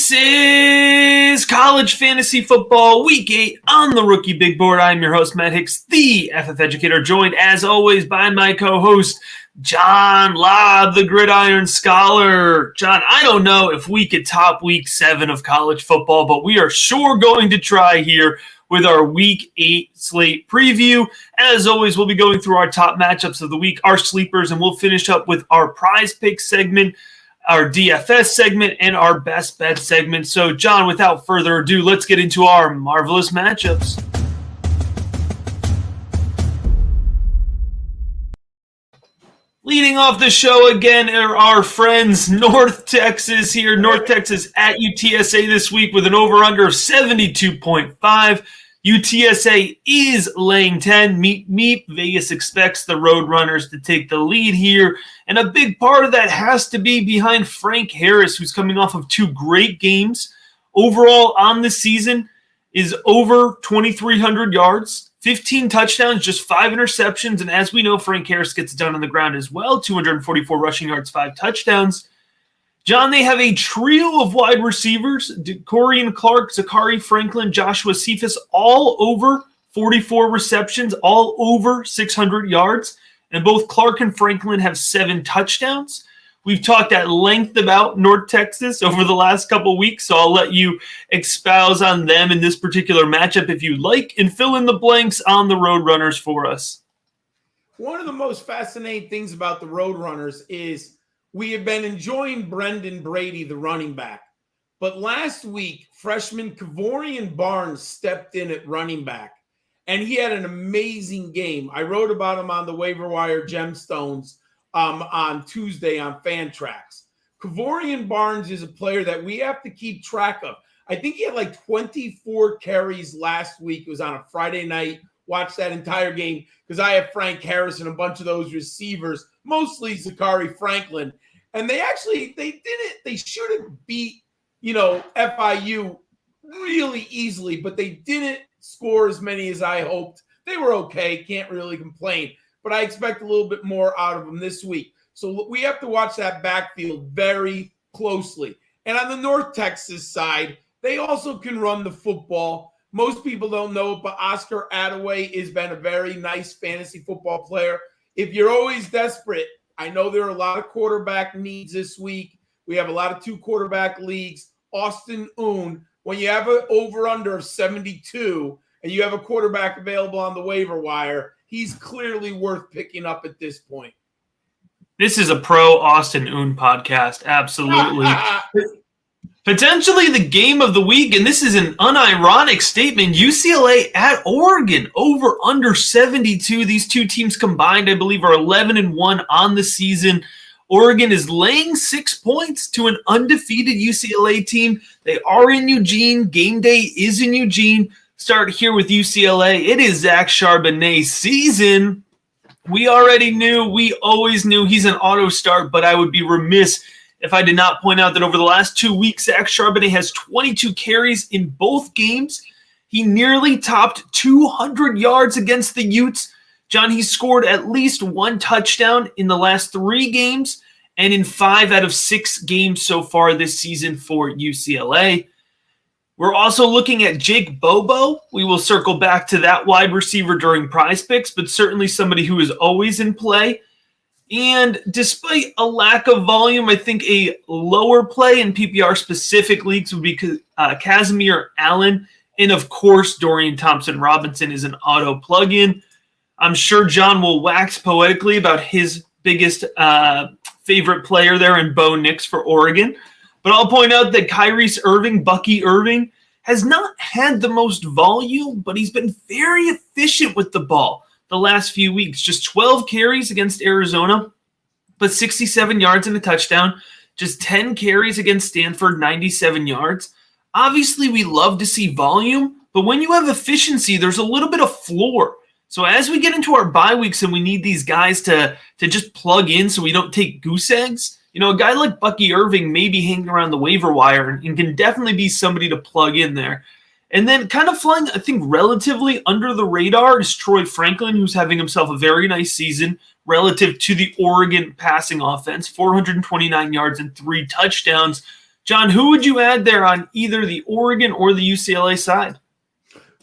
This is College Fantasy Football Week 8 on the Rookie Big Board. I'm your host, Matt Hicks, the FF Educator, joined as always by my co-host, John Lobb, the Gridiron Scholar. John, I don't know if we could top Week 7 of college football, but we are sure going to try here with our Week 8 slate preview. As always, we'll be going through our top matchups of the week, our sleepers, and we'll finish up with our prize pick segment, our DFS segment, and our best bet segment. So, John, without further ado, let's get into our marvelous matchups. Leading off the show again are our friends North Texas here. North Texas at UTSA this week with an over-under of 72.5. UTSA is laying 10. Meep. Vegas expects the Roadrunners to take the lead here. And a big part of that has to be behind Frank Harris, who's coming off of two great games. Overall on the season is over 2,300 yards, 15 touchdowns, just 5 interceptions. And as we know, Frank Harris gets done on the ground as well. 244 rushing yards, 5 touchdowns. John, they have a trio of wide receivers, Corian Clark, Zachary Franklin, Joshua Cephas, all over 44 receptions, all over 600 yards. And both Clark and Franklin have 7 touchdowns. We've talked at length about North Texas over the last couple of weeks, so I'll let you espouse on them in this particular matchup if you'd like, and fill in the blanks on the Roadrunners for us. One of the most fascinating things about the Roadrunners is we have been enjoying Brendan Brady, the running back. But last week, freshman Kevorian Barnes stepped in at running back, and he had an amazing game. I wrote about him on the Waiver Wire Gemstones on Tuesday on Fantrax. Kevorian Barnes is a player that we have to keep track of. I think he had like 24 carries last week. It was on a Friday night. Watched that entire game because I have Frank Harris and a bunch of those receivers, mostly Zachary Franklin. And they did it. They should have beat, FIU really easily, but they didn't score as many as I hoped. They were okay. Can't really complain. But I expect a little bit more out of them this week. So we have to watch that backfield very closely. And on the North Texas side, they also can run the football. Most people don't know it, but Oscar Attaway has been a very nice fantasy football player. If you're always desperate, I know there are a lot of quarterback needs this week. We have a lot of 2-quarterback leagues. Austin Oon, when you have an over-under of 72 and you have a quarterback available on the waiver wire, he's clearly worth picking up at this point. This is a pro Austin Oon podcast, absolutely. Potentially the game of the week, and this is an unironic statement, UCLA at Oregon, over under 72. These two teams combined, I believe, are 11-1 on the season. Oregon is laying 6 points to an undefeated UCLA team. They are in Eugene. Game day is in Eugene. Start here with UCLA. It is Zach Charbonnet's season. We already knew. We always knew he's an auto start, but I would be remiss if I did not point out that over the last 2 weeks, Zach Charbonnet has 22 carries in both games. He nearly topped 200 yards against the Utes. John, he scored at least 1 touchdown in the last 3 games and in 5 out of 6 games so far this season for UCLA. We're also looking at Jake Bobo. We will circle back to that wide receiver during prize picks, but certainly somebody who is always in play. And despite a lack of volume, I think a lower play in PPR-specific leagues would be Casimir Allen. And, of course, Dorian Thompson-Robinson is an auto plug-in. I'm sure John will wax poetically about his biggest favorite player there in Bo Nix for Oregon. But I'll point out that Bucky Irving, has not had the most volume, but he's been very efficient with the ball the last few weeks. Just 12 carries against Arizona, but 67 yards and a touchdown. Just 10 carries against Stanford, 97 yards. Obviously, we love to see volume, but when you have efficiency, there's a little bit of floor. So as we get into our bye weeks and we need these guys to just plug in so we don't take goose eggs, a guy like Bucky Irving may be hanging around the waiver wire and can definitely be somebody to plug in there. And then kind of flying, I think, relatively under the radar is Troy Franklin, who's having himself a very nice season relative to the Oregon passing offense. 429 yards and 3 touchdowns. John, who would you add there on either the Oregon or the UCLA side?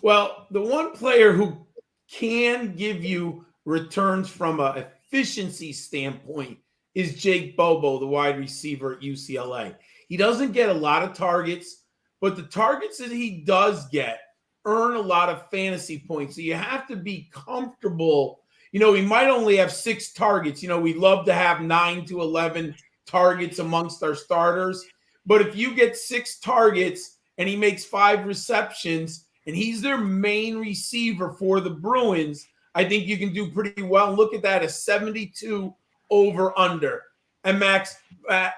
Well, the one player who can give you returns from an efficiency standpoint is Jake Bobo, the wide receiver at UCLA. He doesn't get a lot of targets, but the targets that he does get earn a lot of fantasy points. So you have to be comfortable. He might only have 6 targets. We love to have 9 to 11 targets amongst our starters. But if you get 6 targets and he makes 5 receptions and he's their main receiver for the Bruins, I think you can do pretty well. Look at that, a 72 over under. And Max,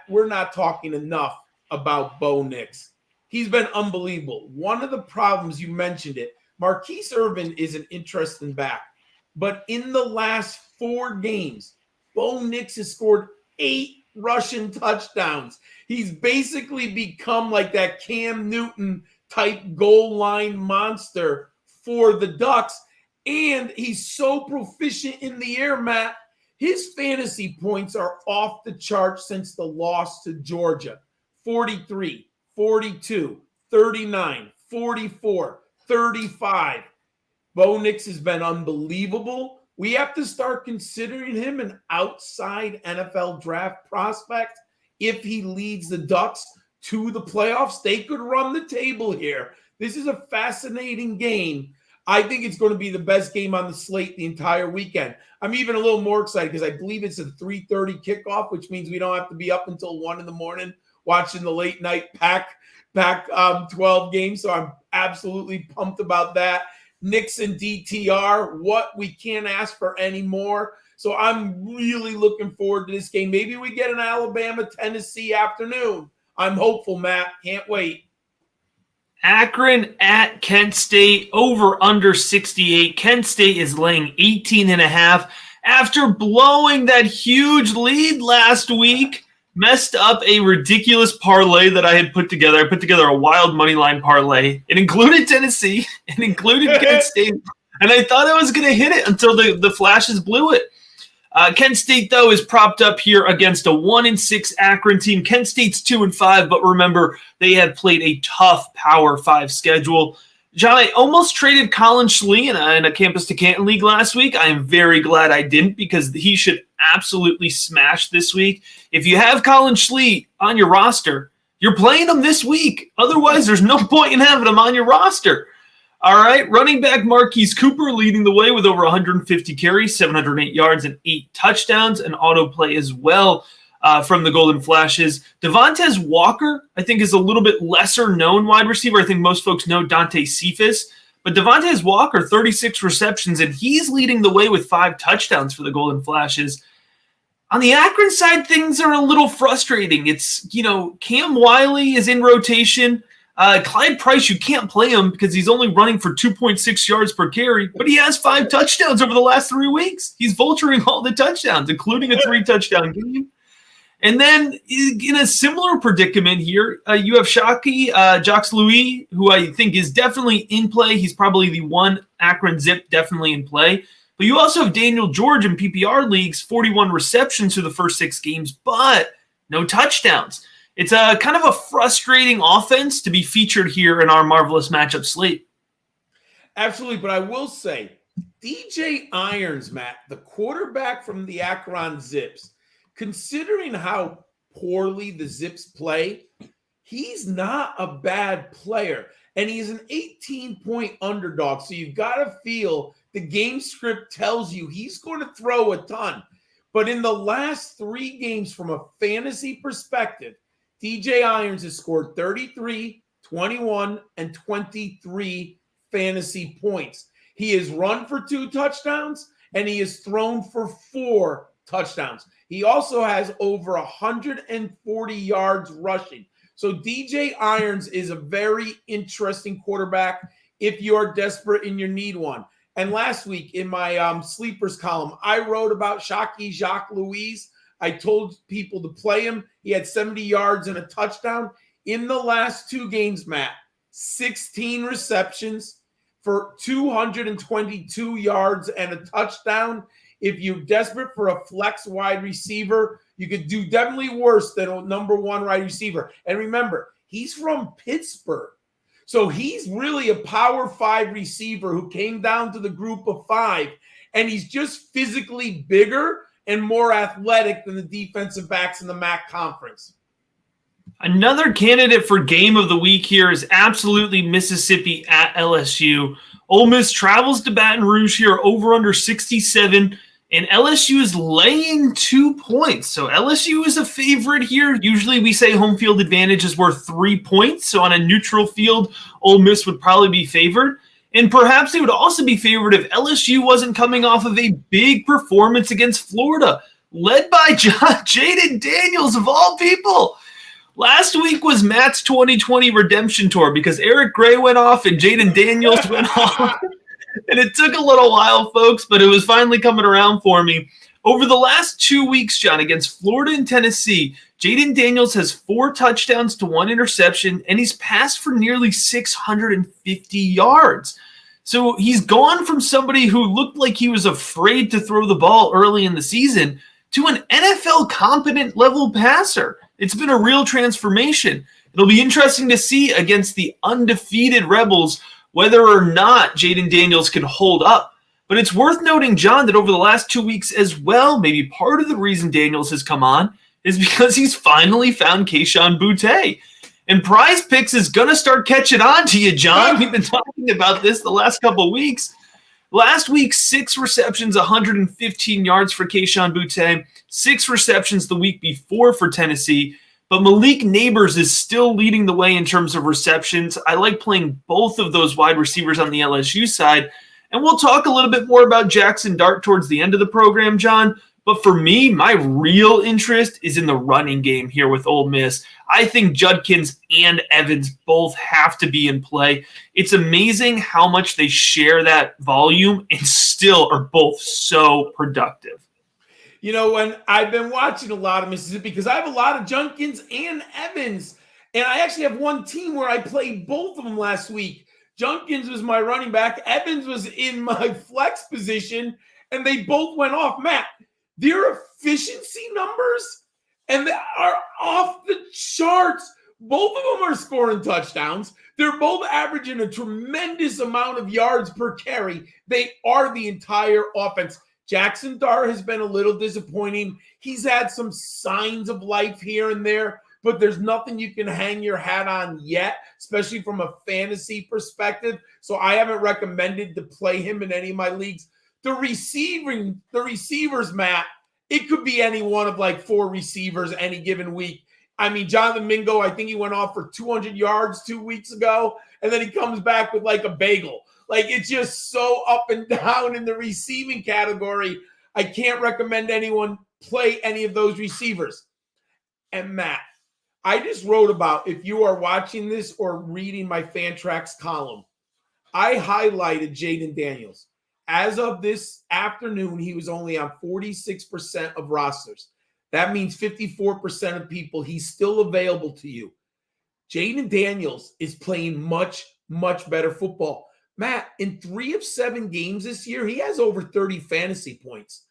we're not talking enough about Bo Nix. He's been unbelievable. One of the problems, you mentioned it, Marquise Irvin is an interesting back. But in the last 4 games, Bo Nix has scored 8 rushing touchdowns. He's basically become like that Cam Newton type goal line monster for the Ducks. And he's so proficient in the air, Matt. His fantasy points are off the chart since the loss to Georgia. 43, 42, 39, 44, 35. Bo Nix has been unbelievable. We have to start considering him an outside NFL draft prospect. If he leads the Ducks to the playoffs, they could run the table here. This is a fascinating game. I think it's going to be the best game on the slate the entire weekend. I'm even a little more excited because I believe it's a 3:30 kickoff, which means we don't have to be up until 1 in the morning watching the late night Pac 12 game. So I'm absolutely pumped about that. Knicks and DTR, what we can't ask for anymore. So I'm really looking forward to this game. Maybe we get an Alabama-Tennessee afternoon. I'm hopeful, Matt. Can't wait. Akron at Kent State, over under 68. Kent State is laying 18.5 after blowing that huge lead last week. Messed up a ridiculous parlay that I had put together. I put together a wild money line parlay. It included Tennessee. It included Kent State. And I thought I was going to hit it until the flashes blew it. Kent State, though, is propped up here against a 1-6 Akron team. Kent State's 2-5, but remember, they have played a tough Power 5 schedule. John, I almost traded Colin Schlee in a Campus to Canton league last week. I am very glad I didn't because he should absolutely smash this week. If you have Colin Schlee on your roster, you're playing him this week. Otherwise, there's no point in having him on your roster. All right, running back Marquise Cooper leading the way with over 150 carries, 708 yards, and 8 touchdowns, and autoplay as well from the Golden Flashes. Devontae Walker, I think, is a little bit lesser known wide receiver. I think most folks know Dante Cephas. But Devontae Walker, 36 receptions, and he's leading the way with 5 touchdowns for the Golden Flashes. On the Akron side, things are a little frustrating. It's, Cam Wiley is in rotation. Clyde Price, you can't play him because he's only running for 2.6 yards per carry, but he has 5 touchdowns over the last 3 weeks. He's vulturing all the touchdowns, including a 3-touchdown game. And then in a similar predicament here, you have Shockey, Jacques Louis, who I think is definitely in play. He's probably the one Akron Zip definitely in play. But you also have Daniel George in PPR leagues, 41 receptions through the first 6 games, but no touchdowns. It's a kind of a frustrating offense to be featured here in our marvelous matchup slate. Absolutely, but I will say, DJ Irons, Matt, the quarterback from the Akron Zips, considering how poorly the Zips play, he's not a bad player. And he's an 18-point underdog. So you've got to feel the game script tells you he's going to throw a ton. But in the last 3 games from a fantasy perspective, DJ Irons has scored 33, 21, and 23 fantasy points. He has run for 2 touchdowns, and he has thrown for 4 touchdowns. He also has over 140 yards rushing. So DJ Irons is a very interesting quarterback if you are desperate and you need one. And last week in my sleepers column, I wrote about Shockey Jacques Louis. I told people to play him. He had 70 yards and a touchdown. In the last 2 games, Matt, 16 receptions for 222 yards and a touchdown. If you're desperate for a flex wide receiver, you could do definitely worse than a number one wide receiver. And remember, he's from Pittsburgh. So he's really a power 5 receiver who came down to the group of 5, and he's just physically bigger and more athletic than the defensive backs in the MAC conference. Another candidate for game of the week here is absolutely Mississippi at LSU. Ole Miss travels to Baton Rouge here, over under 67, and LSU is laying 2 points. So LSU is a favorite here. Usually we say home field advantage is worth 3 points. So on a neutral field, Ole Miss would probably be favored. And perhaps they would also be favored if LSU wasn't coming off of a big performance against Florida, led by Jayden Daniels of all people. Last week was Matt's 2020 redemption tour because Eric Gray went off and Jayden Daniels went off. And it took a little while, folks, but it was finally coming around for me. Over the last 2 weeks, John, against Florida and Tennessee, Jayden Daniels has 4 touchdowns to 1 interception, and he's passed for nearly 650 yards. So he's gone from somebody who looked like he was afraid to throw the ball early in the season to an NFL competent level passer. It's been a real transformation. It'll be interesting to see against the undefeated Rebels whether or not Jayden Daniels can hold up. But it's worth noting, John, that over the last 2 weeks as well, maybe part of the reason Daniels has come on is because he's finally found Kayshon Boutte. And Prize Picks is going to start catching on to you, John. We've been talking about this the last couple of weeks. Last week, 6 receptions, 115 yards for Kayshon Boutte, 6 receptions the week before for Tennessee. But Malik Neighbors is still leading the way in terms of receptions. I like playing both of those wide receivers on the LSU side. And we'll talk a little bit more about Jackson Dart towards the end of the program, John. But for me, my real interest is in the running game here with Ole Miss. I think Judkins and Evans both have to be in play. It's amazing how much they share that volume and still are both so productive. You know, when I've been watching a lot of Mississippi because I have a lot of Judkins and Evans, and I actually have one team where I played both of them last week. Judkins was my running back. Evans was in my flex position, and they both went off. Matt, their efficiency numbers, and they are off the charts. Both of them are scoring touchdowns. They're both averaging a tremendous amount of yards per carry. They are the entire offense. Jackson Dart has been a little disappointing. He's had some signs of life here and there, but there's nothing you can hang your hat on yet, especially from a fantasy perspective. So I haven't recommended to play him in any of my leagues. The receivers, Matt, it could be any one of like 4 receivers any given week. I mean, Jonathan Mingo, I think he went off for 200 yards 2 weeks ago, and then he comes back with like a bagel. Like, it's just so up and down in the receiving category. I can't recommend anyone play any of those receivers. And Matt, I just wrote about, if you are watching this or reading my Fantrax column, I highlighted Jayden Daniels. As of this afternoon, he was only on 46% of rosters. That means 54% of people, he's still available to you. Jayden Daniels is playing much, much better football. Matt, in 3 of 7 games this year, he has over 30 fantasy points.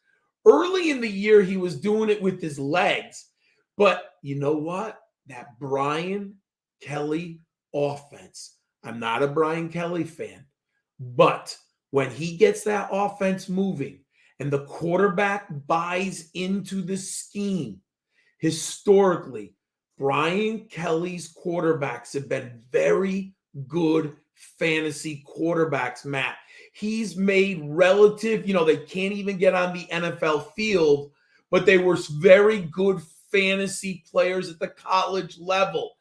Early in the year, he was doing it with his legs. But you know what? That Brian Kelly offense. I'm not a Brian Kelly fan. But when he gets that offense moving and the quarterback buys into the scheme, historically, Brian Kelly's quarterbacks have been very good fantasy quarterbacks, Matt. He's made relative, they can't even get on the NFL field, but they were very good fantasy players at the college level.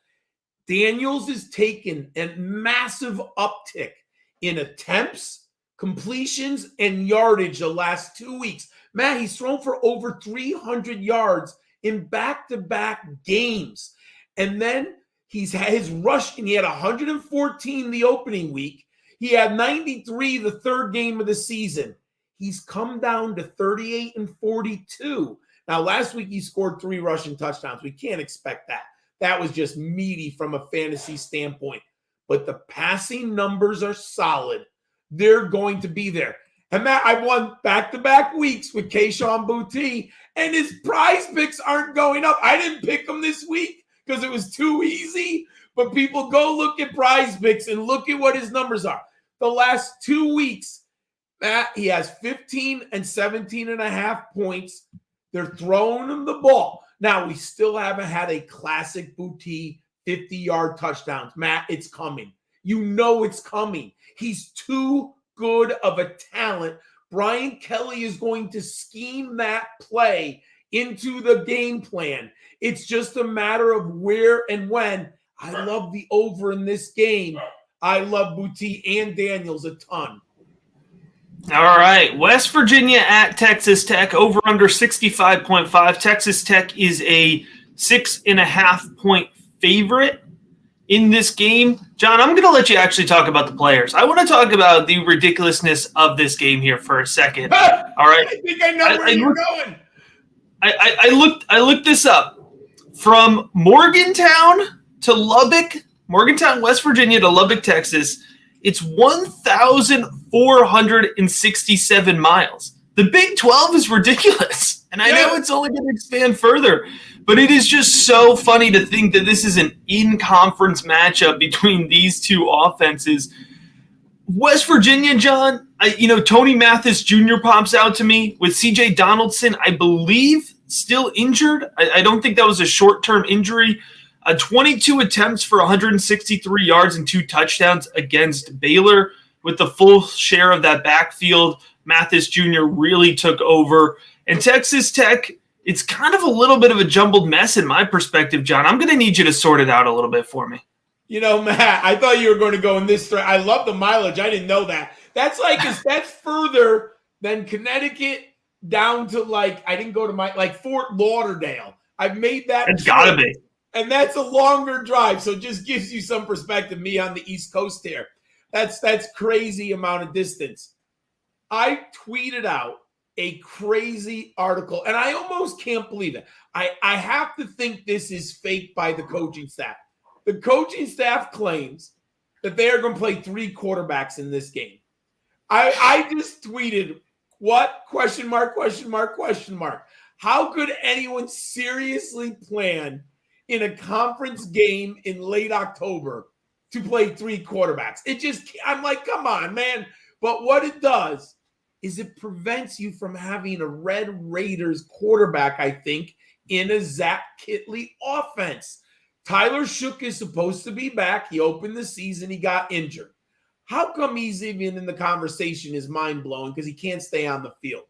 Daniels has taken a massive uptick in attempts, completions, and yardage the last 2 weeks. Matt, he's thrown for over 300 yards in back-to-back games. And then he's had his rushing. He had 114 the opening week. He had 93 the third game of the season. He's come down to 38 and 42. Now, last week he scored 3 rushing touchdowns. We can't expect that. That was just meaty from a fantasy standpoint. But the passing numbers are solid. They're going to be there. And Matt, I won back-to-back weeks with Keyshawn Boutte, and his prize picks aren't going up. I didn't pick him this week because it was too easy, but people go look at prize picks and look at what his numbers are. The last 2 weeks, Matt, he has 15 and 17 and a half points. They're throwing him the ball. Now, we still haven't had a classic Boutte 50-yard touchdowns. Matt, it's coming. You know it's coming. He's too good of a talent. Brian Kelly is going to scheme that play into the game plan. It's just a matter of where and when. I love the over in this game. I love Boutte and Daniels a ton. All right, West Virginia at Texas Tech, over under 65.5. Texas Tech is a 6.5-point favorite in this game. John, I'm going to let you actually talk about the players. I want to talk about the ridiculousness of this game here for a second. All right. I think I know where you're going. I looked this up. From Morgantown to Lubbock, Morgantown, West Virginia to Lubbock, Texas, it's 1,467 miles. The Big 12 is ridiculous. And I know it's only going to expand further, but it is just so funny to think that this is an in-conference matchup between these two offenses. West Virginia, John, Tony Mathis Jr. pops out to me with C.J. Donaldson, I believe, still injured. I don't think that was a short-term injury. 22 attempts for 163 yards and 2 touchdowns against Baylor. With the full share of that backfield, Mathis Jr. really took over. And Texas Tech, it's kind of a little bit of a jumbled mess in my perspective, John. I'm going to need you to sort it out a little bit for me. Matt, I thought you were going to go in this thread. I love the mileage. I didn't know that. That's further than Connecticut down to I didn't go to Fort Lauderdale. I've made that. It's got to be. And that's a longer drive. So it just gives you some perspective, me on the East Coast here. That's crazy amount of distance. I tweeted out a crazy article, and I almost can't believe it. I have to think this is fake by the coaching staff. The coaching staff claims that they are going to play 3 quarterbacks in this game. I just tweeted, what? Question mark, question mark, question mark. How could anyone seriously plan in a conference game in late October to play 3 quarterbacks? I'm like, come on, man. But what it does is it prevents you from having a Red Raiders quarterback, I think, in a Zach Kittley offense. Tyler Shook is supposed to be back. He opened the season. He got injured. How come he's even in the conversation is mind-blowing because he can't stay on the field.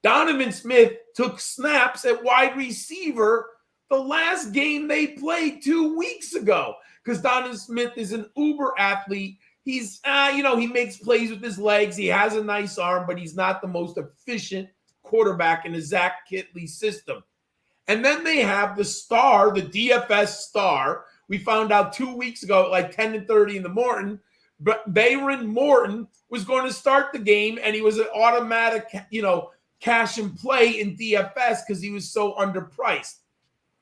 Donovan Smith took snaps at wide receiver the last game they played 2 weeks ago because Donovan Smith is an uber athlete. He's, he makes plays with his legs. He has a nice arm, but he's not the most efficient quarterback in the Zach Kittley system. And then they have the star, the DFS star. We found out 2 weeks ago at 10:30 in the morning, but Bayron Morton was going to start the game, and he was an automatic, cash and play in DFS because he was so underpriced.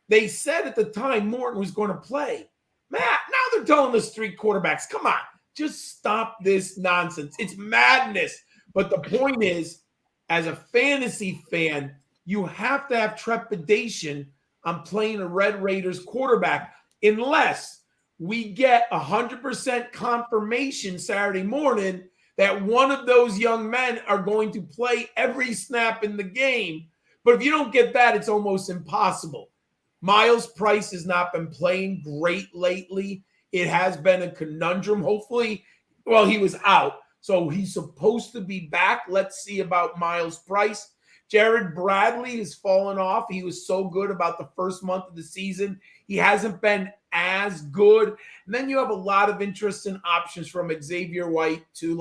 They said at the time Morton was going to play. Matt, now they're telling us 3 quarterbacks. Come on. Just stop this nonsense. It's madness. But the point is, as a fantasy fan, you have to have trepidation on playing a Red Raiders quarterback unless we get 100% confirmation Saturday morning that one of those young men are going to play every snap in the game. But if you don't get that, it's almost impossible. Miles Price has not been playing great lately. It has been a conundrum. Hopefully, he was out, so he's supposed to be back. Let's see about Miles Price. Jared Bradley has fallen off. He was so good about the first month of the season. He hasn't been as good. And then you have a lot of interesting options from Xavier White to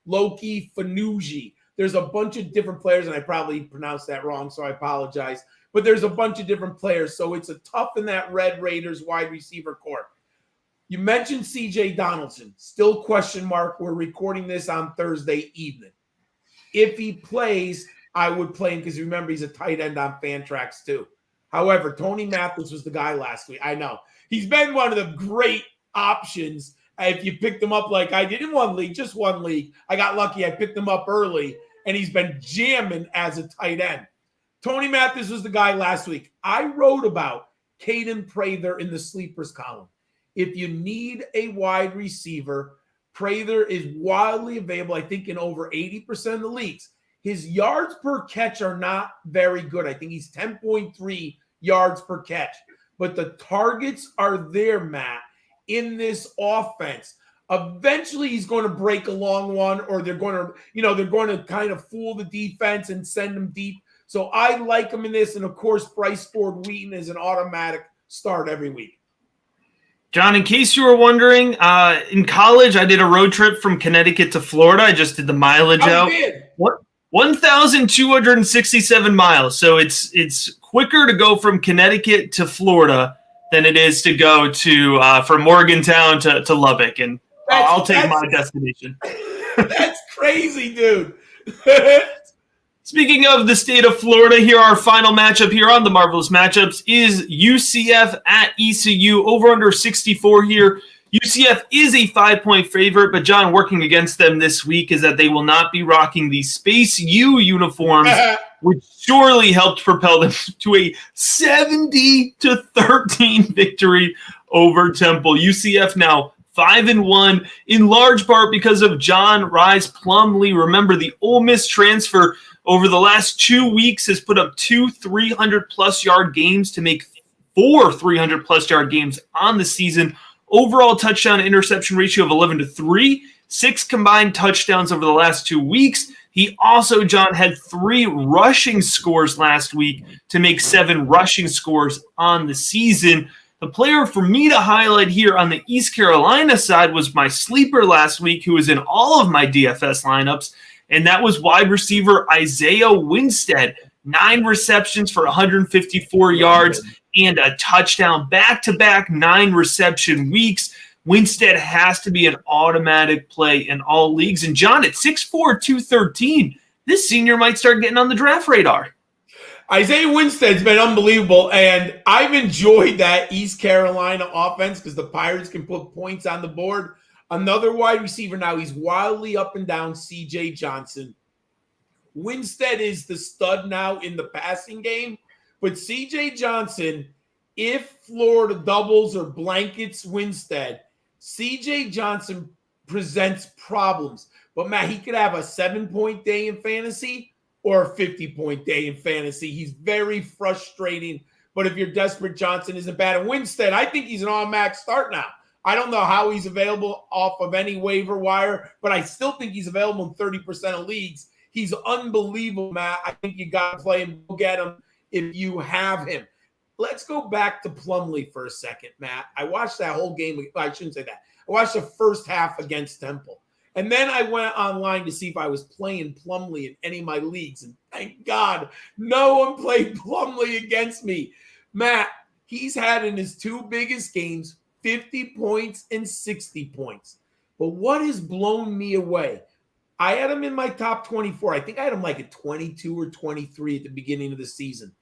Loki Fanucci. There's a bunch of different players, and I probably pronounced that wrong, so I apologize. But there's a bunch of different players, so it's a tough in that Red Raiders wide receiver corps. You mentioned C.J. Donaldson. Still question mark. We're recording this on Thursday evening. If he plays, I would play him because remember, he's a tight end on Fantrax too. However, Tony Mathis was the guy last week. I know. He's been one of the great options if you picked him up like I did in one league, just one league. I got lucky. I picked him up early, and he's been jamming as a tight end. Tony Mathis was the guy last week. I wrote about Caden Prather in the sleepers column. If you need a wide receiver, Prather is wildly available, I think, in over 80% of the leagues. His yards per catch are not very good. I think he's 10.3 yards per catch. But the targets are there, Matt, in this offense. Eventually, he's going to break a long one, or they're going to kind of fool the defense and send him deep. So I like him in this. And, of course, Bryce Ford Wheaton is an automatic start every week. John, in case you were wondering, in college, I did a road trip from Connecticut to Florida. I just did the mileage out. What? 1,267 miles. So it's quicker to go from Connecticut to Florida than it is to go to from Morgantown to Lubbock. And I'll take my destination. That's crazy, dude. Speaking of the state of Florida, here our final matchup here on the Marvelous Matchups is UCF at ECU, over under 64 here. UCF is a 5-point favorite, but John, working against them this week is that they will not be rocking the Space U uniforms, which surely helped propel them to a 70-13 victory over Temple. UCF now 5-1, in large part because of John Rhys Plumlee. Remember, the Ole Miss transfer over the last 2 weeks has put up 2 300-plus yard games to make 4 300-plus yard games on the season. Overall touchdown interception ratio of 11-3, 6 combined touchdowns over the last 2 weeks. He also, John, had 3 rushing scores last week to make 7 rushing scores on the season. The player for me to highlight here on the East Carolina side was my sleeper last week, who was in all of my DFS lineups, and that was wide receiver Isaiah Winstead. 9 receptions for 154 yards and a touchdown. Back-to-back 9-reception weeks. Winstead has to be an automatic play in all leagues. And John, at 6'4", 213, this senior might start getting on the draft radar. Isaiah Winstead's been unbelievable, and I've enjoyed that East Carolina offense because the Pirates can put points on the board. Another wide receiver now, he's wildly up and down, C.J. Johnson. Winstead is the stud now in the passing game, but C.J. Johnson, if Florida doubles or blankets Winstead, C.J. Johnson presents problems. But, Matt, he could have a 7-point day in fantasy or a 50-point day in fantasy. He's very frustrating, but if you're desperate, Johnson isn't bad. And Winstead, I think he's an automatic start now. I don't know how he's available off of any waiver wire, but I still think he's available in 30% of leagues. He's unbelievable, Matt. I think you got to play him. Go get him if you have him. Let's go back to Plumlee for a second, Matt. I watched that whole game. I shouldn't say that. I watched the first half against Temple. And then I went online to see if I was playing Plumlee in any of my leagues. And thank God, no one played Plumlee against me. Matt, he's had in his 2 biggest games 50 points and 60 points. But what has blown me away? I had him in my top 24. I think I had him like at 22 or 23 at the beginning of the season.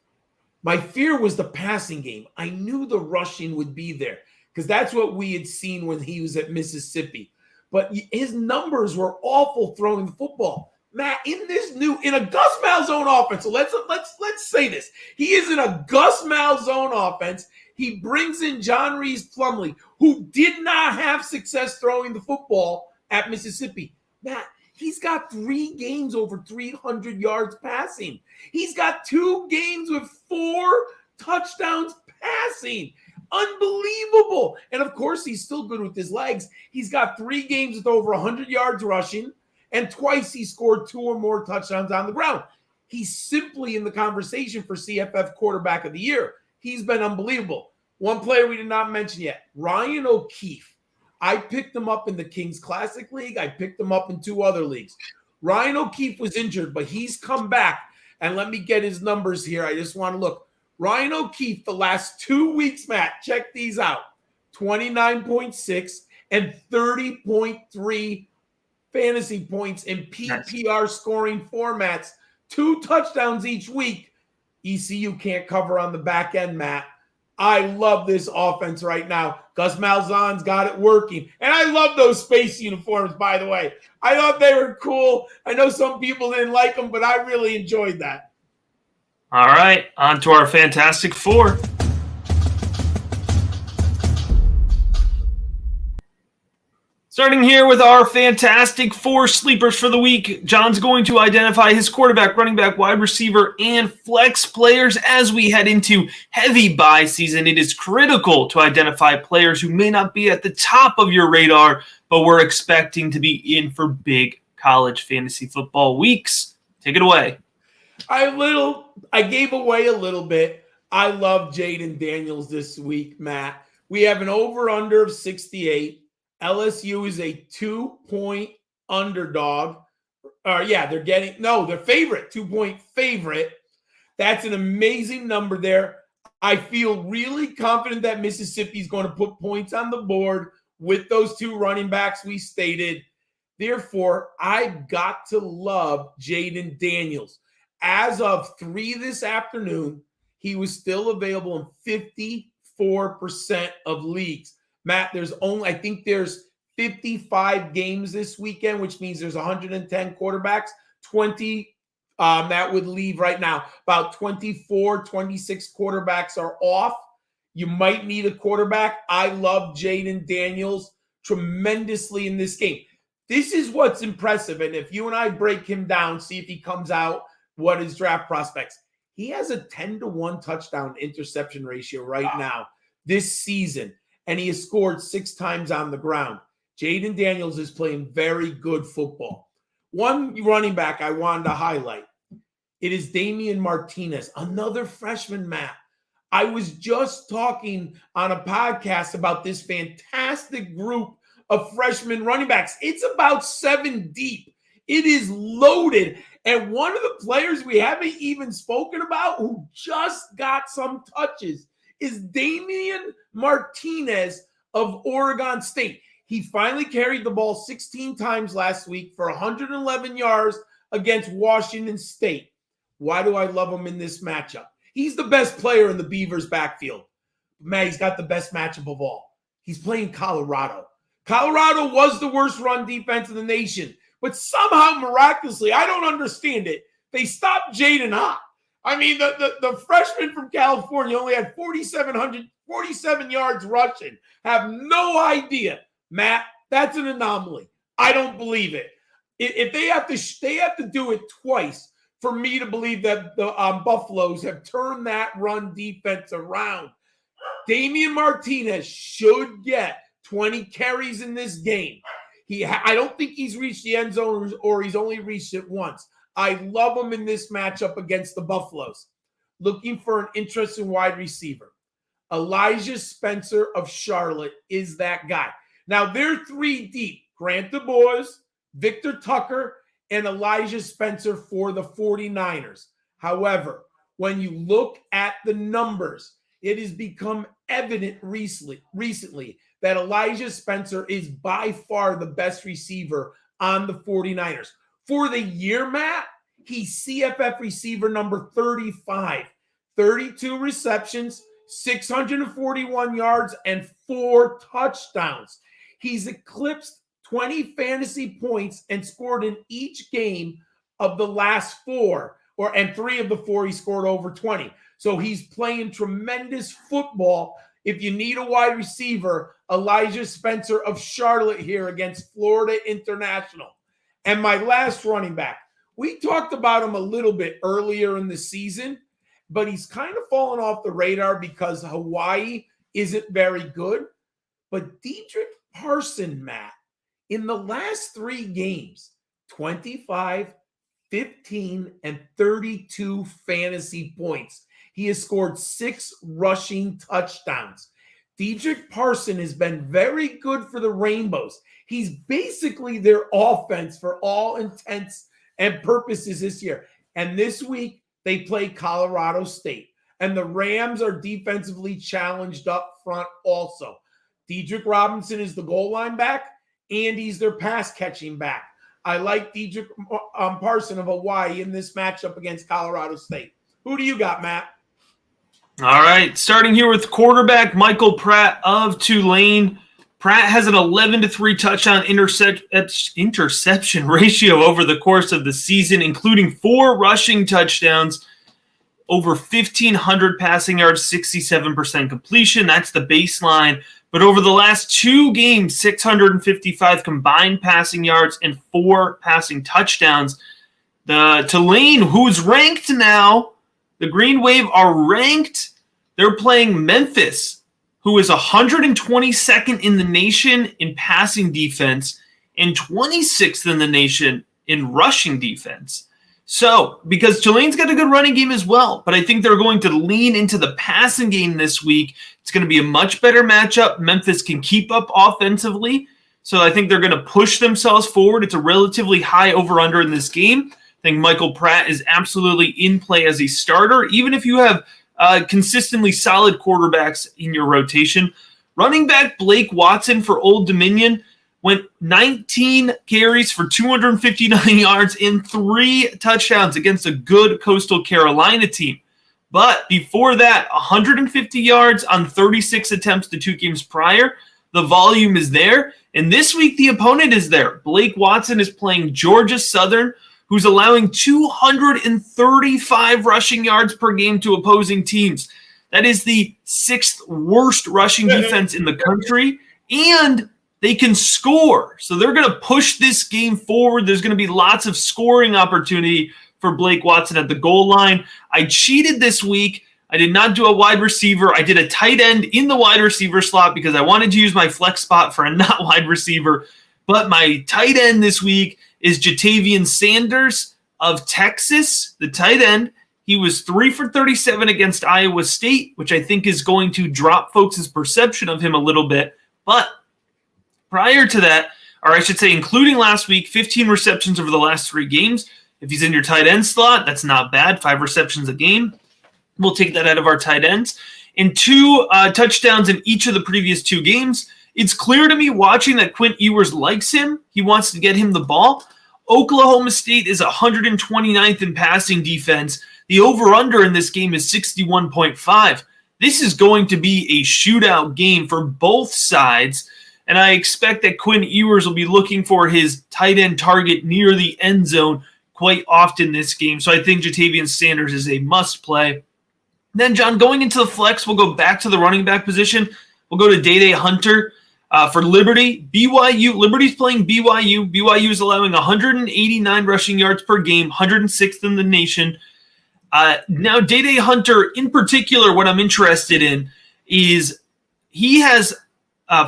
My fear was the passing game. I knew the rushing would be there because that's what we had seen when he was at Mississippi. But his numbers were awful throwing the football. Matt, in a Gus Malzahn offense, so let's say this. He is in a Gus Malzahn offense. He brings in John Rhys Plumlee, who did not have success throwing the football at Mississippi. Matt, he's got 3 games over 300 yards passing. He's got 2 games with 4 touchdowns passing. Unbelievable. And, of course, he's still good with his legs. He's got 3 games with over 100 yards rushing, and twice he scored 2 or more touchdowns on the ground. He's simply in the conversation for CFF Quarterback of the Year. He's been unbelievable. One player we did not mention yet, Ryan O'Keefe. I picked him up in the Kings Classic League. I picked him up in 2 other leagues. Ryan O'Keefe was injured, but he's come back. And let me get his numbers here. I just want to look. Ryan O'Keefe, the last 2 weeks, Matt, check these out. 29.6 and 30.3 fantasy points in PPR scoring formats. 2 touchdowns each week. ECU can't cover on the back end, Matt. I love this offense right now. Gus Malzahn's got it working. And I love those space uniforms, by the way. I thought they were cool. I know some people didn't like them, but I really enjoyed that. All right, on to our Fantastic Four. Starting here with our Fantastic Four sleepers for the week, John's going to identify his quarterback, running back, wide receiver, and flex players as we head into heavy bye season. It is critical to identify players who may not be at the top of your radar, but we're expecting to be in for big college fantasy football weeks. Take it away. I gave away a little bit. I love Jayden Daniels this week, Matt. We have an over-under of 68. LSU is a 2-point underdog. They're favorite, 2-point favorite. That's an amazing number there. I feel really confident that Mississippi is going to put points on the board with those two running backs we stated. Therefore, I've got to love Jayden Daniels. As of 3 this afternoon, he was still available in 54% of leagues. Matt, there's 55 games this weekend, which means there's 110 quarterbacks. 20, that would leave right now. About 24, 26 quarterbacks are off. You might need a quarterback. I love Jayden Daniels tremendously in this game. This is what's impressive. And if you and I break him down, see if he comes out, what his draft prospects. He has a 10-1 touchdown interception ratio right now this season. And he has scored 6 times on the ground. Jayden Daniels is playing very good football. One running back I wanted to highlight. It is Damien Martinez, another freshman, Matt. I was just talking on a podcast about this fantastic group of freshman running backs. It's about 7 deep. It is loaded. And one of the players we haven't even spoken about who just got some touches is Damien Martinez of Oregon State. He finally carried the ball 16 times last week for 111 yards against Washington State. Why do I love him in this matchup? He's the best player in the Beavers backfield. Man, he's got the best matchup of all. He's playing Colorado. Colorado was the worst run defense in the nation, but somehow miraculously, I don't understand it, they stopped Jaden Hott. I mean, the freshman from California only had 47 yards rushing. Have no idea, Matt. That's an anomaly. I don't believe it. If they have to do it twice for me to believe that the Buffaloes have turned that run defense around. Damien Martinez should get 20 carries in this game. I don't think he's reached the end zone or he's only reached it once. I love him in this matchup against the Buffaloes. Looking for an interesting wide receiver. Elijah Spencer of Charlotte is that guy. Now, they're 3 deep. Grant DuBois, Victor Tucker, and Elijah Spencer for the 49ers. However, when you look at the numbers, it has become evident recently that Elijah Spencer is by far the best receiver on the 49ers. For the year, Matt, he's CFF receiver number 35. 32 receptions, 641 yards, and 4 touchdowns. He's eclipsed 20 fantasy points and scored in each game of the last 4, and 3 of the 4 he scored over 20. So he's playing tremendous football. If you need a wide receiver, Elijah Spencer of Charlotte here against Florida International. And my last running back, we talked about him a little bit earlier in the season, but he's kind of fallen off the radar because Hawaii isn't very good. But Dietrich Parson, Matt, in the last 3 games, 25, 15, and 32 fantasy points. He has scored 6 rushing touchdowns. Dietrich Parson has been very good for the Rainbows. He's basically their offense for all intents and purposes this year. And this week, they play Colorado State. And the Rams are defensively challenged up front also. Dedrick Robinson is the goal line back, and he's their pass-catching back. I like Dedrick Parson of Hawaii in this matchup against Colorado State. Who do you got, Matt? All right, starting here with quarterback Michael Pratt of Tulane. Pratt has an 11-3 touchdown interception ratio over the course of the season, including 4 rushing touchdowns, over 1,500 passing yards, 67% completion. That's the baseline. But over the last 2 games, 655 combined passing yards and 4 passing touchdowns. The Tulane, who's ranked now, the Green Wave are ranked. They're playing Memphis, who is 122nd in the nation in passing defense and 26th in the nation in rushing defense. So, because Tulane's got a good running game as well, but I think they're going to lean into the passing game this week. It's going to be a much better matchup. Memphis can keep up offensively, so I think they're going to push themselves forward. It's a relatively high over-under in this game. I think Michael Pratt is absolutely in play as a starter, even if you have consistently solid quarterbacks in your rotation. Running back Blake Watson for Old Dominion went 19 carries for 259 yards and 3 touchdowns against a good Coastal Carolina team. But before that, 150 yards on 36 attempts the 2 games prior. The volume is there. And this week, the opponent is there. Blake Watson is playing Georgia Southern, who's allowing 235 rushing yards per game to opposing teams. That is the 6th worst rushing defense in the country, and they can score. So they're going to push this game forward. There's going to be lots of scoring opportunity for Blake Watson at the goal line. I cheated this week. I did not do a wide receiver. I did a tight end in the wide receiver slot because I wanted to use my flex spot for a not wide receiver. But my tight end this week is Jatavian Sanders of Texas, the tight end. He was 3 for 37 against Iowa State, which I think is going to drop folks' perception of him a little bit. But prior to that, or I should say including last week, 15 receptions over the last 3 games. If he's in your tight end slot, that's not bad. 5 receptions a game. We'll take that out of our tight ends. And 2 touchdowns in each of the previous 2 games. It's clear to me watching that Quint Ewers likes him. He wants to get him the ball. Oklahoma State is 129th in passing defense. The over-under in this game is 61.5. This is going to be a shootout game for both sides, and I expect that Quint Ewers will be looking for his tight end target near the end zone quite often this game. So I think Jatavian Sanders is a must-play. Then, John, going into the flex, we'll go back to the running back position. We'll go to Day Hunter. For Liberty, BYU, Liberty's playing BYU. BYU is allowing 189 rushing yards per game, 106th in the nation. Now, Day Hunter, in particular, what I'm interested in is he has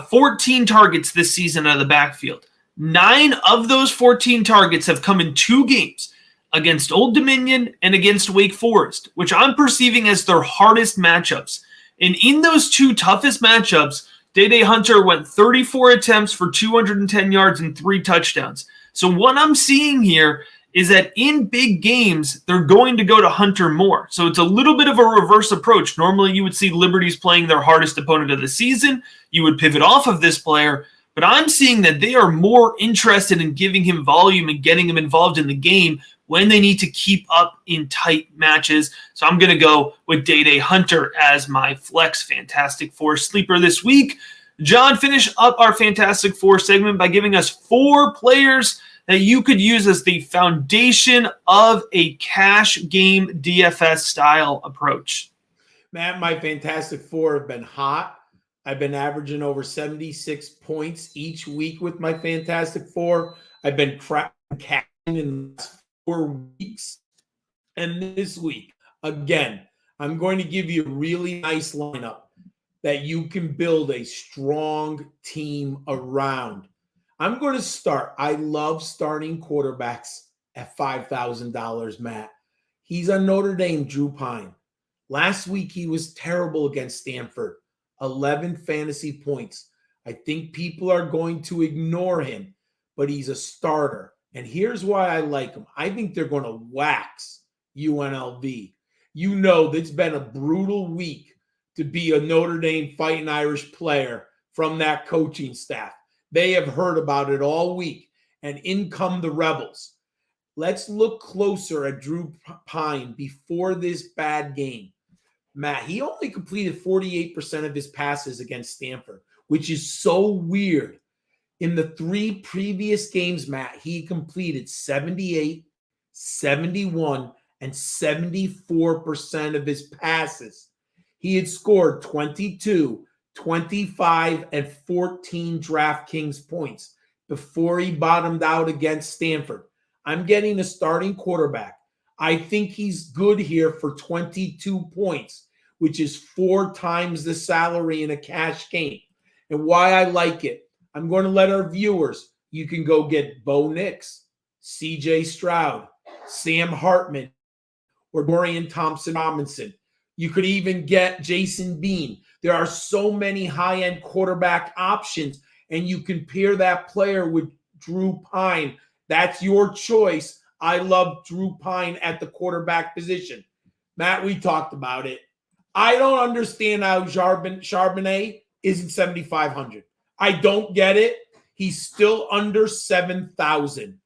14 targets this season out of the backfield. 9 of those 14 targets have come in 2 games against Old Dominion and against Wake Forest, which I'm perceiving as their hardest matchups. And in those 2 toughest matchups, Day Hunter went 34 attempts for 210 yards and 3 touchdowns. So what I'm seeing here is that in big games, they're going to go to Hunter more. So it's a little bit of a reverse approach. Normally you would see Liberty's playing their hardest opponent of the season. You would pivot off of this player. But I'm seeing that they are more interested in giving him volume and getting him involved in the game when they need to keep up in tight matches. So I'm going to go with Day Hunter as my flex Fantastic Four sleeper this week. John, finish up our Fantastic Four segment by giving us 4 players that you could use as the foundation of a cash game DFS style approach. Matt, my Fantastic Four have been hot. I've been averaging over 76 points each week with my Fantastic Four. I've been cracking in the last 4 weeks. And this week, again, I'm going to give you a really nice lineup that you can build a strong team around. I'm going to start. I love starting quarterbacks at $5,000, Matt. He's on Notre Dame, Drew Pine. Last week, he was terrible against Stanford. 11 fantasy points. I think people are going to ignore him, but he's a starter. And here's why I like him. I think they're going to wax UNLV. You know, it's been a brutal week to be a Notre Dame Fighting Irish player from that coaching staff. They have heard about it all week, and in come the Rebels. Let's look closer at Drew Pine before this bad game. Matt, he only completed 48% of his passes against Stanford, which is so weird. In the 3 previous games, Matt, he completed 78, 71, and 74% of his passes. He had scored 22, 25, and 14 DraftKings points before he bottomed out against Stanford. I'm getting a starting quarterback. I think he's good here for 22 points, which is 4 times the salary in a cash game. And why I like it, I'm going to let our viewers, you can go get Bo Nix, CJ Stroud, Sam Hartman, or Dorian Thompson-Robinson. You could even get Jason Bean. There are so many high-end quarterback options, and you can pair that player with Drew Pine. That's your choice. I love Drew Pine at the quarterback position. Matt, we talked about it. I don't understand how Charbonnet isn't 7,500. I don't get it. He's still under 7,000.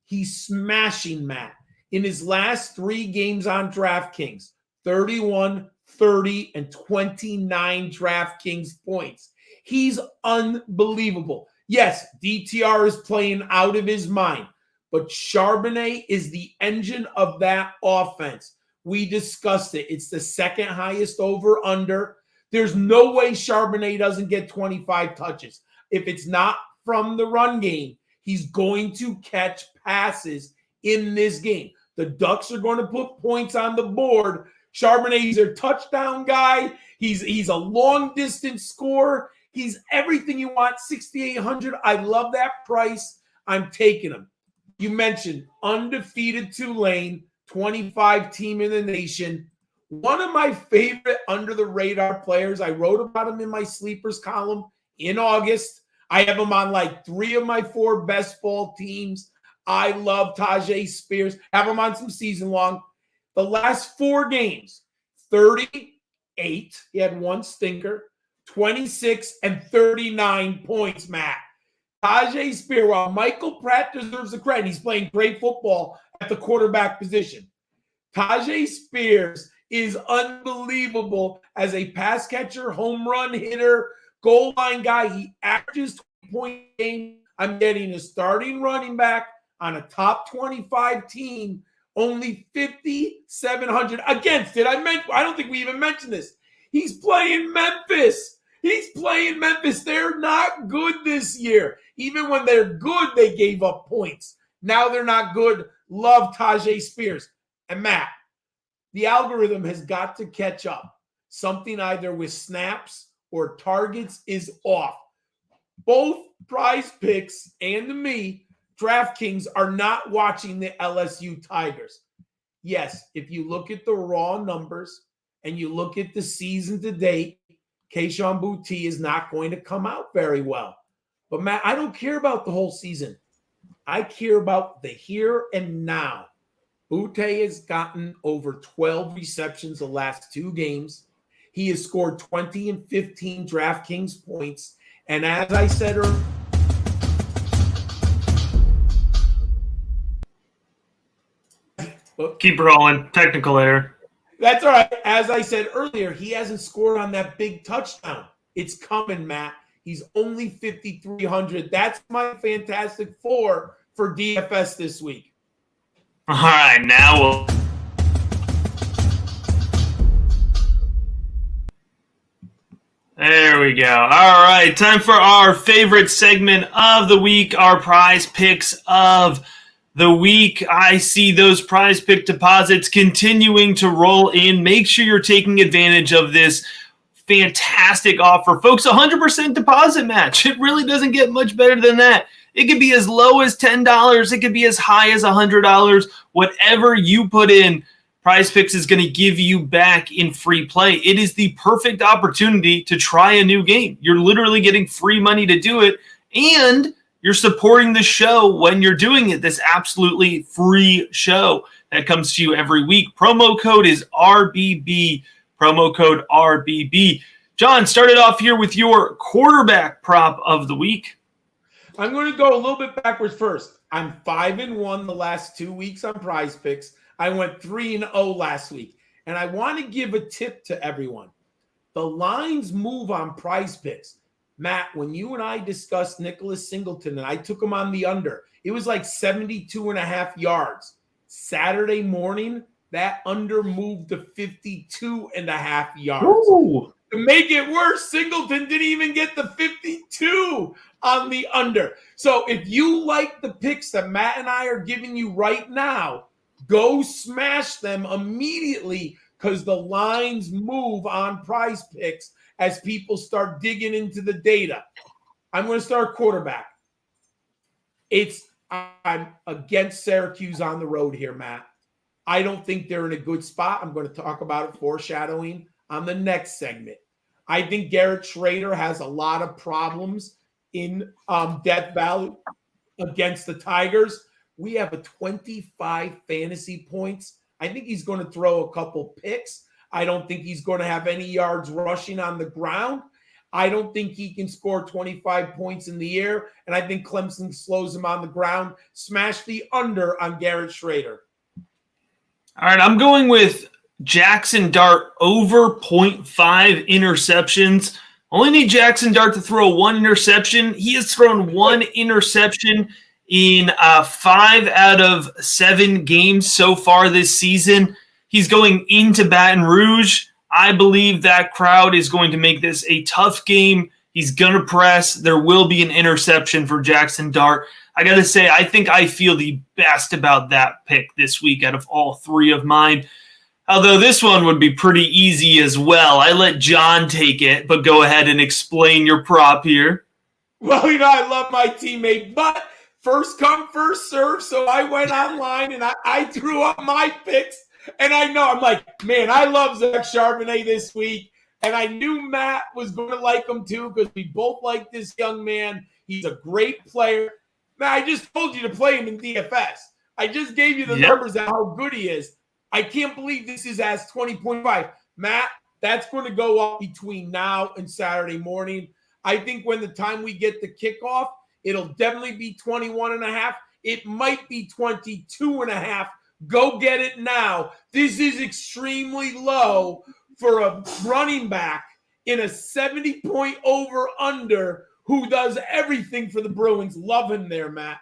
He's smashing Matt. In his last 3 games on DraftKings, 31, 30, and 29 DraftKings points. He's unbelievable. Yes, DTR is playing out of his mind, but Charbonnet is the engine of that offense. We discussed it. It's the second highest over-under. There's no way Charbonnet doesn't get 25 touches. If it's not from the run game, he's going to catch passes in this game. The Ducks are going to put points on the board. Charbonnet's a touchdown guy. He's a long-distance scorer. He's everything you want, 6,800. I love that price. I'm taking him. You mentioned undefeated Tulane, 25 team in the nation. One of my favorite under-the-radar players. I wrote about him in my Sleepers column in August. I have him on like 3 of my 4 best ball teams. I love Tajay Spears. Have him on some season long. The last 4 games, 38. He had 1 stinker. 26 and 39 points, Matt. Tajay Spears, while Michael Pratt deserves the credit, he's playing great football at the quarterback position. Tajay Spears is unbelievable as a pass catcher, home run hitter, goal line guy. He averages 20 point game. I'm getting a starting running back on a top 25 team, only 5,700 against it. I don't think we even mentioned this. He's playing Memphis. They're not good this year. Even when they're good, they gave up points. Now they're not good. Love Tajay Spears. And Matt, the algorithm has got to catch up. Something either with snaps or targets is off. Both Prize Picks and me, DraftKings, are not watching the LSU Tigers. Yes, if you look at the raw numbers and you look at the season to date, Kayshon Boutte is not going to come out very well. But, Matt, I don't care about the whole season. I care about the here and now. Boutte has gotten over 12 receptions the last 2 games. He has scored 20 and 15 DraftKings points. And as I said earlier, keep rolling. Technical error. That's all right. As I said earlier, he hasn't scored on that big touchdown. It's coming, Matt. He's only 5,300. That's my Fantastic Four for DFS this week. All right, now there we go. All right, time for our favorite segment of the week, our Prize Picks of the week. I see those Prize Pick deposits continuing to roll in. Make sure you're taking advantage of this fantastic offer. Folks, 100% deposit match. It really doesn't get much better than that. It could be as low as $10. It could be as high as $100. Whatever you put in, Prize Picks is going to give you back in free play. It is the perfect opportunity to try a new game. You're literally getting free money to do it, and you're supporting the show when you're doing it, this absolutely free show that comes to you every week. Promo code is RBB. Promo code RBB. John, started off here with your quarterback prop of the week. I'm going to go a little bit backwards first. I'm 5-1 the last 2 weeks on Prize Picks. I went 3-0 last week. And I want to give a tip to everyone. The lines move on Prize Picks. Matt, when you and I discussed Nicholas Singleton and I took him on the under, it was like 72.5 yards. Saturday morning, that under moved to 52.5 yards. Ooh. To make it worse, Singleton didn't even get the 52 on the under. So if you like the picks that Matt and I are giving you right now, go smash them immediately because the lines move on Prize Picks as people start digging into the data. I'm going to start quarterback. I'm against Syracuse on the road here, Matt. I don't think they're in a good spot. I'm going to talk about it, foreshadowing, on the next segment. I think Garrett Schrader has a lot of problems in Death Valley against the Tigers. We have a 25 fantasy points. I think he's going to throw a couple picks. I don't think he's going to have any yards rushing on the ground. I don't think he can score 25 points in the air. And I think Clemson slows him on the ground. Smash the under on Garrett Schrader. All right, I'm going with Jackson Dart over 0.5 interceptions. Only need Jackson Dart to throw one interception. He has thrown one interception in 5 out of 7 games so far this season. He's going into Baton Rouge. I believe that crowd is going to make this a tough game. He's going to press. There will be an interception for Jackson Dart. I got to say, I think I feel the best about that pick this week out of all 3 of mine. Although this one would be pretty easy as well. I let John take it, but go ahead and explain your prop here. Well, I love my teammate, but first come, first serve. So I went online and I threw up my picks. And I'm like, man, I love Zach Charbonnet this week. And I knew Matt was going to like him too because we both like this young man. He's a great player. Man, I just told you to play him in DFS. I just gave you the numbers of how good he is. I can't believe this is as 20.5. Matt, that's going to go up between now and Saturday morning. I think when the time we get the kickoff, it'll definitely be 21.5. It might be 22.5. Go get it now. This is extremely low for a running back in a 70-point over-under who does everything for the Bruins. Love him there, Matt.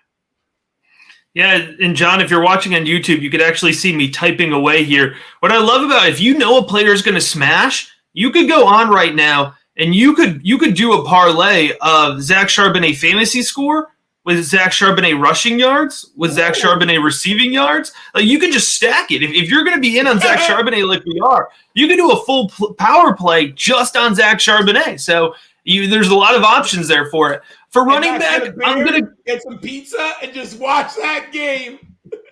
Yeah, and John, if you're watching on YouTube, you could actually see me typing away here. What I love about it, if you know a player is going to smash, you could go on right now and you could do a parlay of Zach Charbonnet fantasy score with Zach Charbonnet rushing yards, with Zach Charbonnet receiving yards. Like you could just stack it. If you're going to be in on Zach Charbonnet like we are, you can do a full power play just on Zach Charbonnet. So there's a lot of options there for it. For running back, I'm going to get some pizza and just watch that game.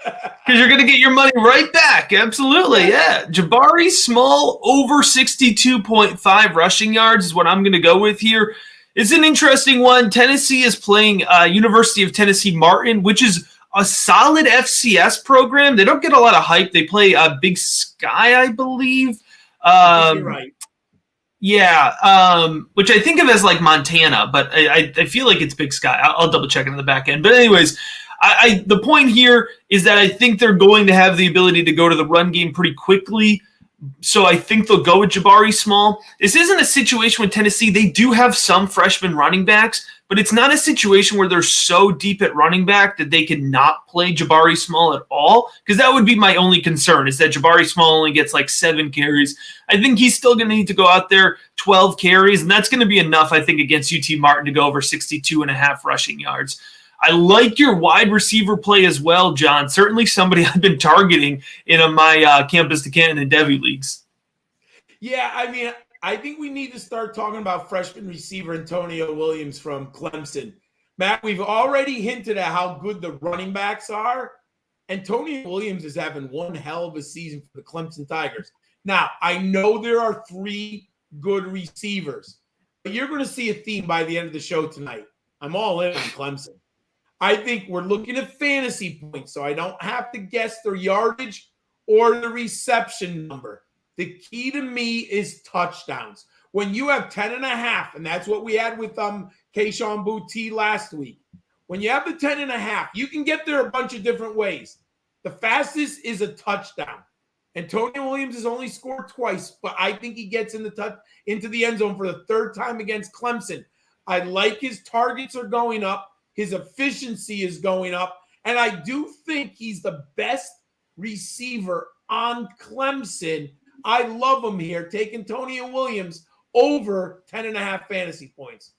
Because you're going to get your money right back. Absolutely, yeah. Jabari Small over 62.5 rushing yards is what I'm going to go with here. It's an interesting one. Tennessee is playing University of Tennessee Martin, which is a solid FCS program. They don't get a lot of hype. They play Big Sky, I believe. I think you're right. Yeah, which I think of as like Montana, but I feel like it's Big Sky. I'll double check it on the back end. But anyways, the point here is that I think they're going to have the ability to go to the run game pretty quickly. So I think they'll go with Jabari Small. This isn't a situation with Tennessee. They do have some freshman running backs, but it's not a situation where they're so deep at running back that they can not play Jabari Small at all, because that would be my only concern, is that Jabari Small only gets like 7 carries. I think he's still going to need to go out there 12 carries, and that's going to be enough, I think, against UT Martin to go over 62.5 rushing yards. I like your wide receiver play as well, John. Certainly somebody I've been targeting in my Campus to Canton and Devi leagues. Yeah, I mean, I think we need to start talking about freshman receiver Antonio Williams from Clemson. Matt, we've already hinted at how good the running backs are. Antonio Williams is having one hell of a season for the Clemson Tigers. Now, I know there are 3 good receivers, but you're going to see a theme by the end of the show tonight. I'm all in on Clemson. I think we're looking at fantasy points, so I don't have to guess their yardage or the reception number. The key to me is touchdowns. When you have 10.5, and that's what we had with Keyshawn Boutte last week. When you have the 10.5, you can get there a bunch of different ways. The fastest is a touchdown. Antonio Williams has only scored twice, but I think he gets into the end zone for the third time against Clemson. I like his targets are going up. His efficiency is going up. And I do think he's the best receiver on Clemson. I love him here, taking Antonio Williams over 10.5 fantasy points.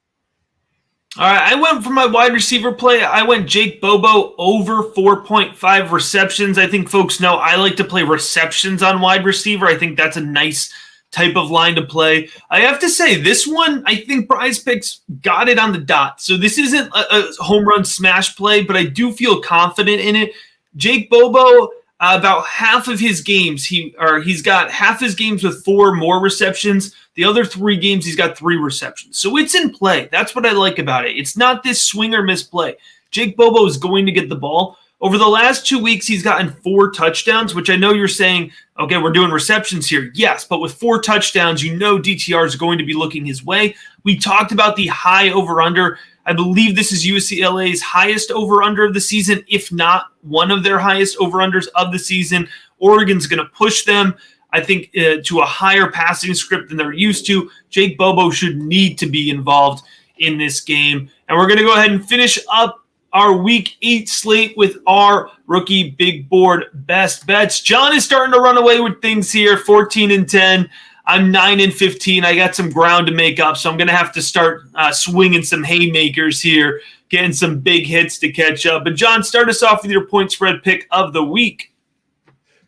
All right, I went for my wide receiver play. I went Jake Bobo over 4.5 receptions. I think folks know I like to play receptions on wide receiver. I think that's a nice type of line to play. I have to say, this one, I think Prize Picks got it on the dot. So this isn't a home run smash play, but I do feel confident in it. Jake Bobo, about half of his games, he's got half his games with 4 more receptions. The other 3 games, he's got 3 receptions. So it's in play. That's what I like about it. It's not this swing or miss play. Jake Bobo is going to get the ball. Over the last 2 weeks, he's gotten 4 touchdowns, which I know you're saying, okay, we're doing receptions here. Yes, but with 4 touchdowns, you know DTR is going to be looking his way. We talked about the high over-under. I believe this is UCLA's highest over-under of the season, if not one of their highest over-unders of the season. Oregon's going to push them, I think, to a higher passing script than they're used to. Jake Bobo should need to be involved in this game. And we're going to go ahead and finish up our Week 8 slate with our rookie big board best bets. John is starting to run away with things here, 14-10. I'm 9-15. I got some ground to make up, so I'm going to have to start swinging some haymakers here, getting some big hits to catch up. But John, start us off with your point spread pick of the week.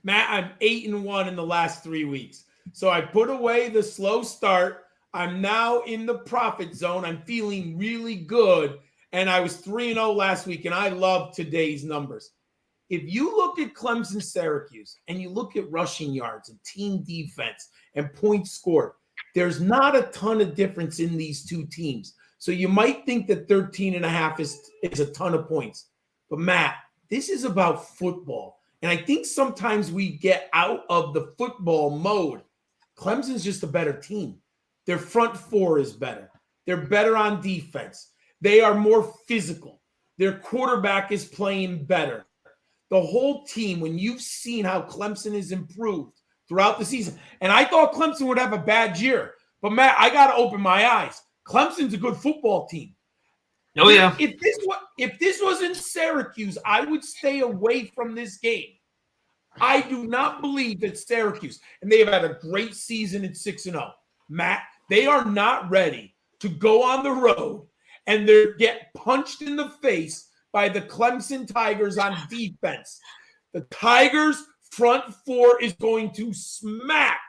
Matt, I'm 8-1 in the last 3 weeks. So I put away the slow start. I'm now in the profit zone. I'm feeling really good. And I was 3-0 last week, and I love today's numbers. If you look at Clemson Syracuse and you look at rushing yards and team defense and points scored, there's not a ton of difference in these two teams. So you might think that 13.5 is a ton of points. But Matt, this is about football. And I think sometimes we get out of the football mode. Clemson's just a better team. Their front 4 is better. They're better on defense. They are more physical. Their quarterback is playing better. The whole team, when you've seen how Clemson has improved throughout the season, and I thought Clemson would have a bad year, but Matt, I got to open my eyes. Clemson's a good football team. Oh, yeah. If this was in Syracuse, I would stay away from this game. I do not believe that Syracuse, and they have had a great season at 6-0. Matt, they are not ready to go on the road and they get punched in the face by the Clemson Tigers on defense. The Tigers' front 4 is going to smack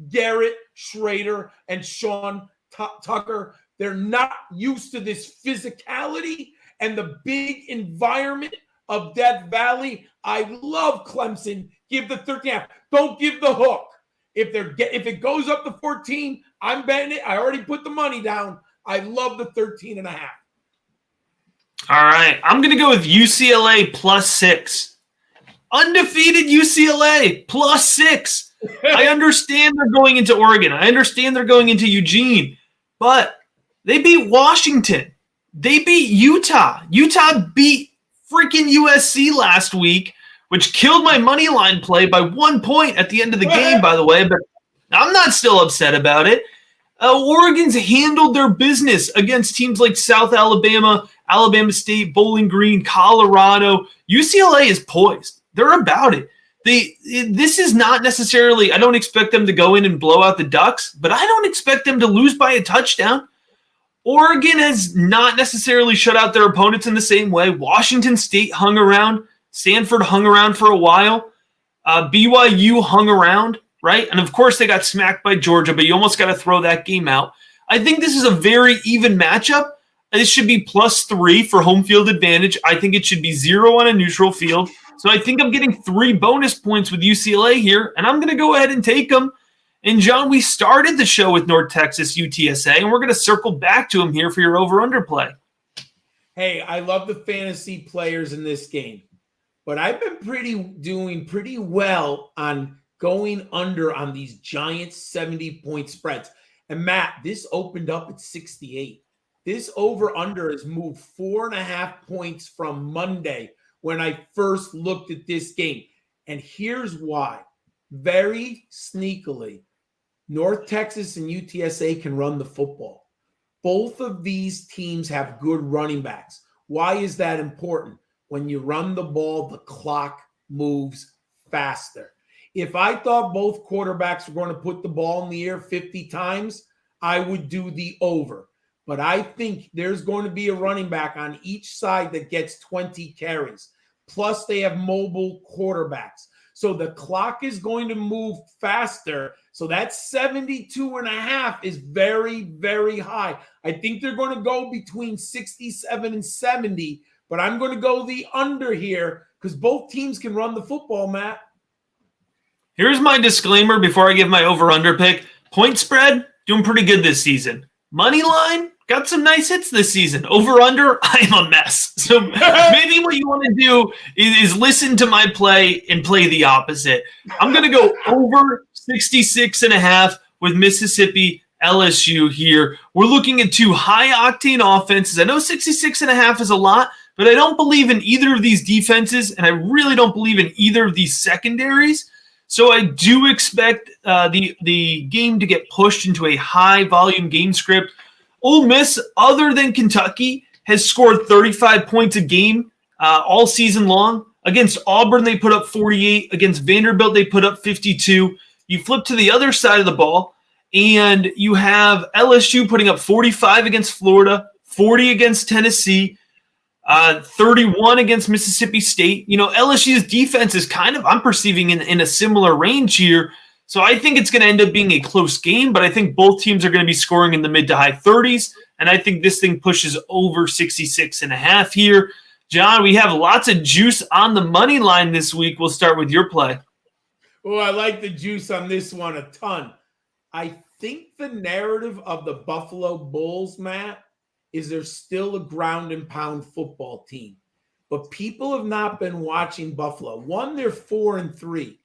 Garrett, Schrader, and Sean Tucker. They're not used to this physicality and the big environment of Death Valley. I love Clemson. Give the 13.5. Don't give the hook. If it goes up to 14, I'm betting it. I already put the money down. I love the 13.5. All right. I'm going to go with UCLA +6. Undefeated UCLA +6. I understand they're going into Oregon. I understand they're going into Eugene. But they beat Washington. They beat Utah. Utah beat freaking USC last week, which killed my money line play by 1 point at the end of the game, by the way. But I'm not still upset about it. Oregon's handled their business against teams like South Alabama, Alabama State, Bowling Green, Colorado. UCLA is poised. They're about it. This is not necessarily – I don't expect them to go in and blow out the Ducks, but I don't expect them to lose by a touchdown. Oregon has not necessarily shut out their opponents in the same way. Washington State hung around. Stanford hung around for a while. BYU hung around. Right? And of course they got smacked by Georgia, but you almost got to throw that game out. I think this is a very even matchup. This should be +3 for home field advantage. I think it should be 0 on a neutral field. So I think I'm getting 3 bonus points with UCLA here, and I'm going to go ahead and take them. And John, we started the show with North Texas UTSA, and we're going to circle back to them here for your over-under play. Hey, I love the fantasy players in this game, but I've been doing pretty well on going under on these giant 70-point spreads. And Matt, this opened up at 68. This over-under has moved 4.5 points from Monday when I first looked at this game. And here's why. very sneakily, North Texas and UTSA can run the football. Both of these teams have good running backs. Why is that important? When you run the ball, the clock moves faster. If I thought both quarterbacks were going to put the ball in the air 50 times, I would do the over. But I think there's going to be a running back on each side that gets 20 carries. Plus, they have mobile quarterbacks. So the clock is going to move faster. So that 72.5 is very, very high. I think they're going to go between 67 and 70, but I'm going to go the under here because both teams can run the football, Matt. Here's my disclaimer before I give my over-under pick. Point spread, doing pretty good this season. Money line, got some nice hits this season. Over-under, I'm a mess. So maybe what you want to do is listen to my play and play the opposite. I'm going to go over 66.5 with Mississippi LSU here. We're looking at two high-octane offenses. I know 66.5 is a lot, but I don't believe in either of these defenses, and I really don't believe in either of these secondaries. So I do expect the game to get pushed into a high-volume game script. Ole Miss, other than Kentucky, has scored 35 points a game all season long. Against Auburn, they put up 48. Against Vanderbilt, they put up 52. You flip to the other side of the ball, and you have LSU putting up 45 against Florida, 40 against Tennessee, 31 against Mississippi State. You know, LSU's defense is kind of, I'm perceiving in a similar range here. So I think it's going to end up being a close game, but I think both teams are going to be scoring in the mid to high 30s. And I think this thing pushes over 66.5 here. John, we have lots of juice on the money line this week. We'll start with your play. Oh, I like the juice on this one a ton. I think the narrative of the Buffalo Bulls, Matt, is they're still a ground and pound football team. But people have not been watching Buffalo. One, they're 4-3.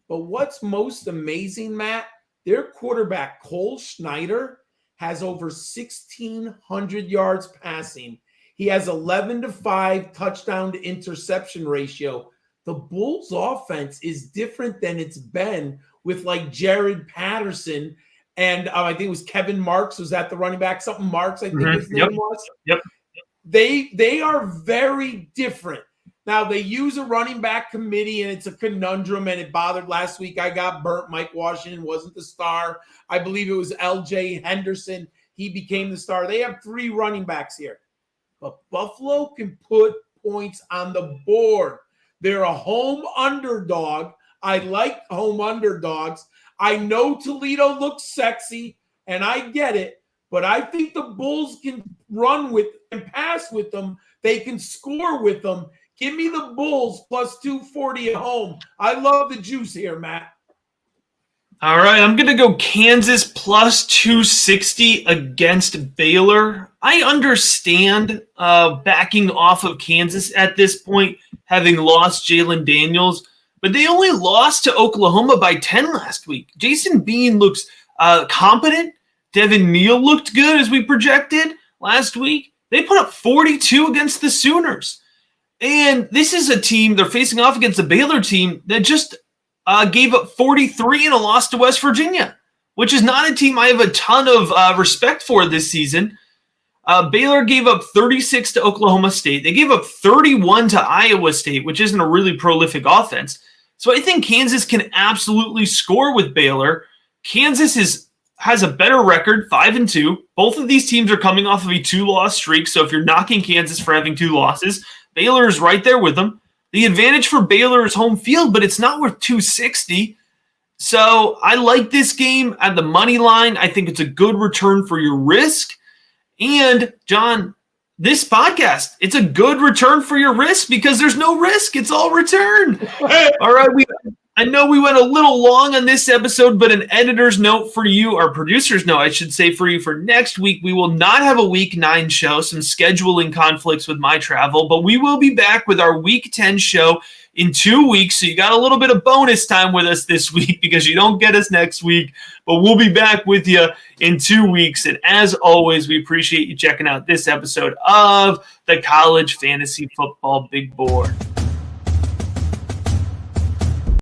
But what's most amazing, Matt, their quarterback, Cole Schneider, has over 1,600 yards passing. He has 11-5 touchdown to interception ratio. The Bulls offense is different than it's been with like Jared Patterson. And I think it was Kevin Marks was at the running back. Something Marks, I think his name was. Yep. They are very different. Now, they use a running back committee, and it's a conundrum, and it bothered last week. I got burnt. Mike Washington wasn't the star. I believe it was L.J. Henderson. He became the star. They have 3 running backs here. But Buffalo can put points on the board. They're a home underdog. I like home underdogs. I know Toledo looks sexy, and I get it, but I think the Bulls can run with and pass with them. They can score with them. Give me the Bulls plus 240 at home. I love the juice here, Matt. All right, I'm going to go Kansas plus 260 against Baylor. I understand backing off of Kansas at this point, having lost Jayden Daniels, but they only lost to Oklahoma by 10 last week. Jason Bean looks competent. Devin Neal looked good as we projected last week. They put up 42 against the Sooners. And this is a team, they're facing off against a Baylor team that just gave up 43 in a loss to West Virginia, which is not a team I have a ton of respect for this season. Baylor gave up 36 to Oklahoma State. They gave up 31 to Iowa State, which isn't a really prolific offense. So I think Kansas can absolutely score with Baylor. Kansas has a better record, 5-2. Both of these teams are coming off of a 2-loss streak. So if you're knocking Kansas for having 2 losses, Baylor is right there with them. The advantage for Baylor is home field, but it's not worth 260. So I like this game at the money line. I think it's a good return for your risk. And, John, this podcast, it's a good return for your risk because there's no risk. It's all return. All right, I know we went a little long on this episode, but an editor's note for you, or producer's note, I should say, for you for next week. We will not have a Week 9 show, some scheduling conflicts with my travel, but we will be back with our Week 10 show in 2 weeks. So you got a little bit of bonus time with us this week because you don't get us next week, but we'll be back with you in 2 weeks. And as always, we appreciate you checking out this episode of the College Fantasy Football Big Board.